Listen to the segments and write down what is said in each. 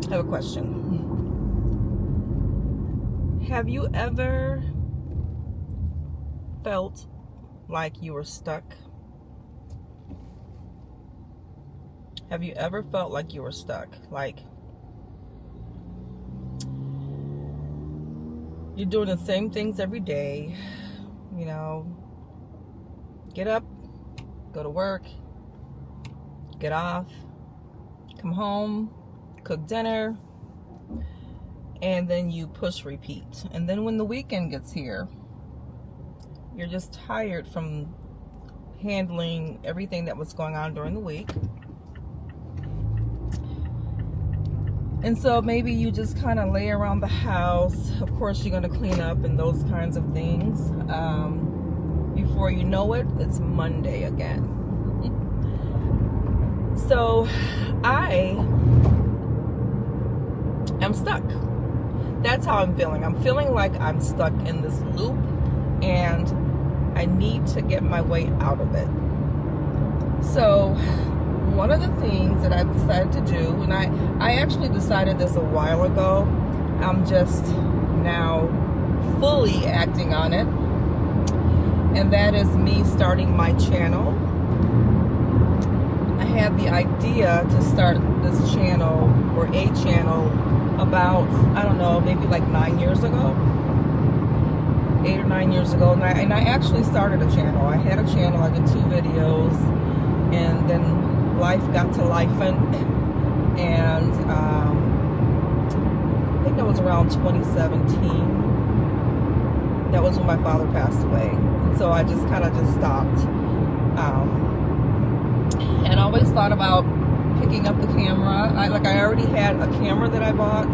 I have a question. Have you ever felt like you were stuck? Have you ever felt like you were stuck? Like you're doing the same things every day, you know, get up, go to work, get off, come home, cook dinner, and then you push repeat. And then when the weekend gets here, you're just tired from handling everything that was going on during the week. And so maybe you just kind of lay around the house. Of course, you're going to clean up and those kinds of things. Before you know it, it's Monday again. So I am stuck. That's how I'm feeling. I'm feeling like I'm stuck in this loop and I need to get my way out of it. So one of the things that I've decided to do, and I actually decided this a while ago, I'm just now fully acting on it, and that is me starting my channel. I had the idea to start this channel, or a channel, about, I don't know, maybe like 9 years ago, 8 or 9 years ago, and I actually started a channel. I had a channel, I did 2 videos, and then life got to lifing, and I think that was around 2017. That was when my father passed away, and so I just kind of stopped. And I always thought about picking up the camera. I already had a camera that I bought.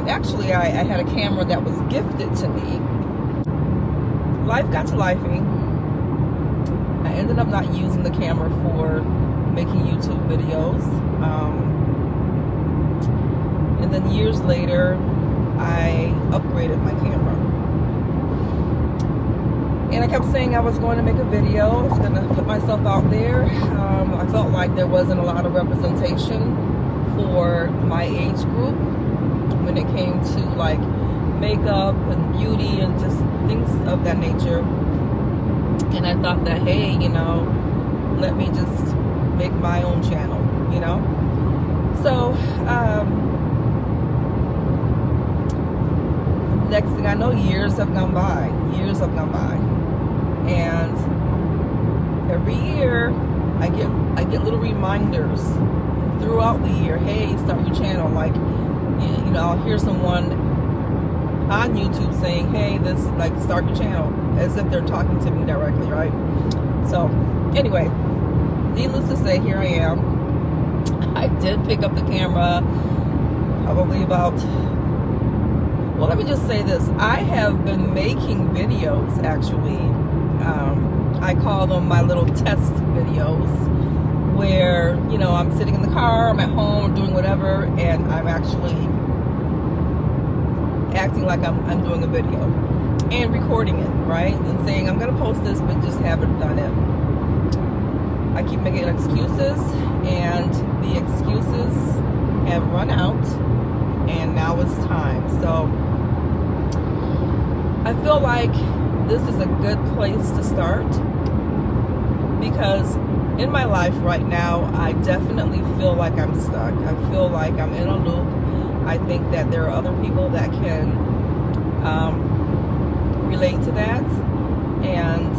Actually, I had a camera that was gifted to me. Life got to lifing. I ended up not using the camera for making YouTube videos. And then years later, I upgraded my camera. And I kept saying I was going to make a video. I was going to put myself out there. I felt like there wasn't a lot of representation for my age group when it came to like makeup and beauty and just things of that nature. And I thought that, hey, you know, let me just make my own channel, you know. So next thing I know, years have gone by, and every year I get little reminders throughout the year. Hey, start your channel. Like, you know, I'll hear someone on YouTube saying, hey, this, like, start your channel, as if they're talking to me directly, right? So anyway, needless to say, here I am. I did pick up the camera probably about, well, let me just say this. I have been making videos, actually. I call them my little test videos, where, you know, I'm sitting in the car, I'm at home, doing whatever, and I'm actually acting like I'm doing a video and recording it, right? And saying I'm gonna post this, but just haven't done it. I keep making excuses, and the excuses have run out, and now it's time. So I feel like this is a good place to start, because in my life right now, I definitely feel like I'm stuck. I feel like I'm in a loop. I think that there are other people that can relate to that, and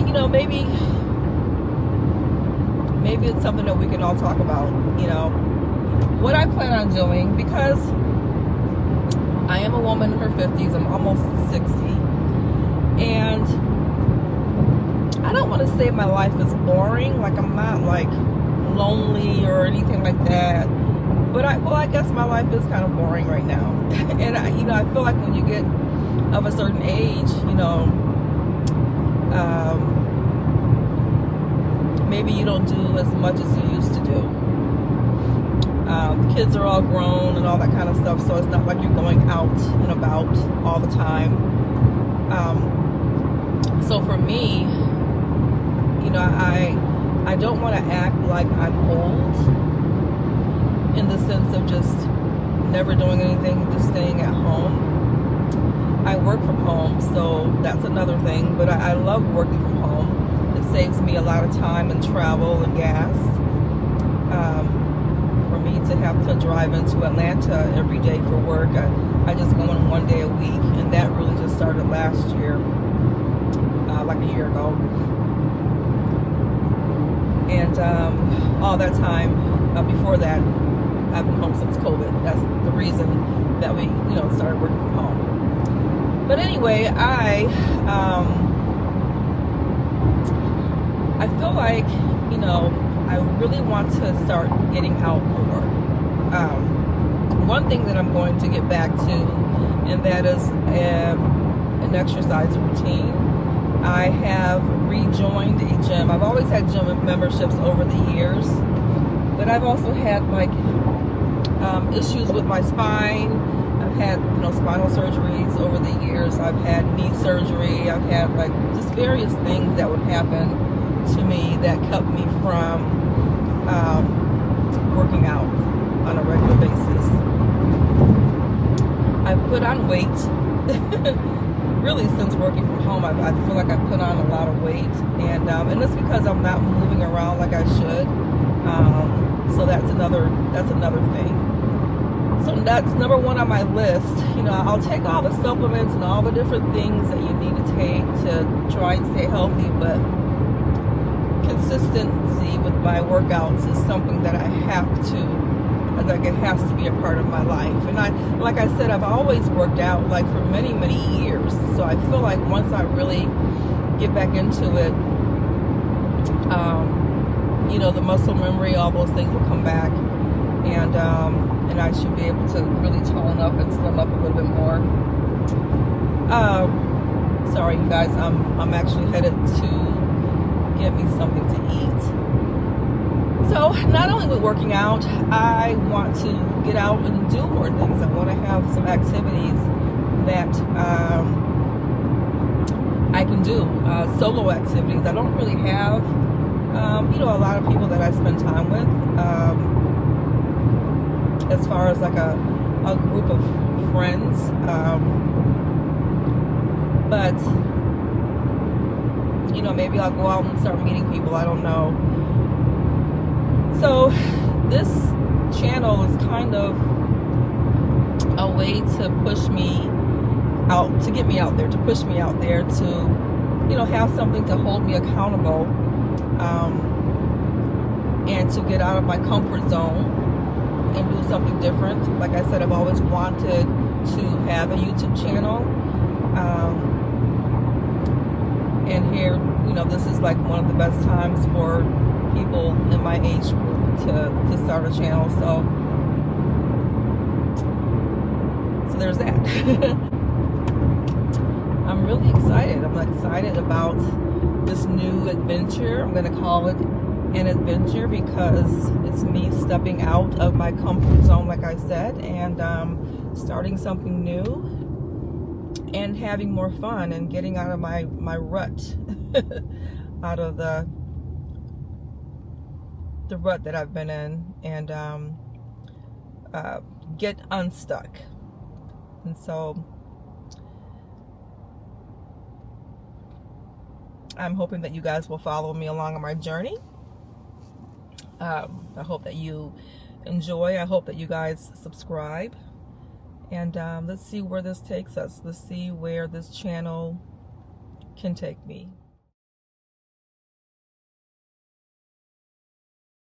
you know, maybe it's something that we can all talk about. You know, what I plan on doing, because I am a woman in her 50s, I'm almost 60, and I don't want to say my life is boring. Like, I'm not like lonely or anything like that, but I guess my life is kind of boring right now. And you know, I feel like when you get of a certain age, you know, maybe you don't do as much as you used to do. The kids are all grown and all that kind of stuff, so it's not like you're going out and about all the time. So for me, you know, I don't want to act like I'm old in the sense of just never doing anything, just staying at home. I work from home, so that's another thing, but I love working from home. It saves me a lot of time and travel and gas. For me to have to drive into Atlanta every day for work, I just go in one day a week, and that really just started last year, like a year ago. And all that time before that, I've been home since COVID. That's the reason that we, started working from home. But anyway, I feel like, I really want to start getting out more. One thing that I'm going to get back to, and that is an exercise routine. I have rejoined a gym. I've always had gym memberships over the years, but I've also had issues with my spine. I've had spinal surgeries over the years. I've had knee surgery. I've had just various things that would happen to me that kept me from working out on a regular basis. I've put on weight. Really, since working from home, I feel like I put on a lot of weight, and it's because I'm not moving around like I should. So that's another thing. So that's number one on my list. I'll take all the supplements and all the different things that you need to take to try and stay healthy, but consistency with my workouts is something that I have to. It has to be a part of my life. And like I said, I've always worked out for many, many years. So I feel like once I really get back into it, the muscle memory, all those things will come back, and I should be able to really tone up and slim up a little bit more. Sorry, you guys, I'm actually headed to get me something to eat. So not only with working out, I want to get out and do more things. I want to have some activities that I can do, solo activities. I don't really have, a lot of people that I spend time with, as far as a group of friends. But, maybe I'll go out and start meeting people. I don't know. So this channel is kind of a way to push me out, to get me out there, to push me out there, to, have something to hold me accountable, and to get out of my comfort zone and do something different. Like I said, I've always wanted to have a YouTube channel, and here, this is one of the best times for people in my age group to start a channel. So there's that. I'm really excited. I'm excited about this new adventure. I'm going to call it an adventure because it's me stepping out of my comfort zone, like I said, and starting something new and having more fun and getting out of my rut, out of the rut that I've been in, and get unstuck. And so I'm hoping that you guys will follow me along on my journey. I hope that you enjoy. I hope that you guys subscribe, and let's see where this takes us. Let's see where this channel can take me.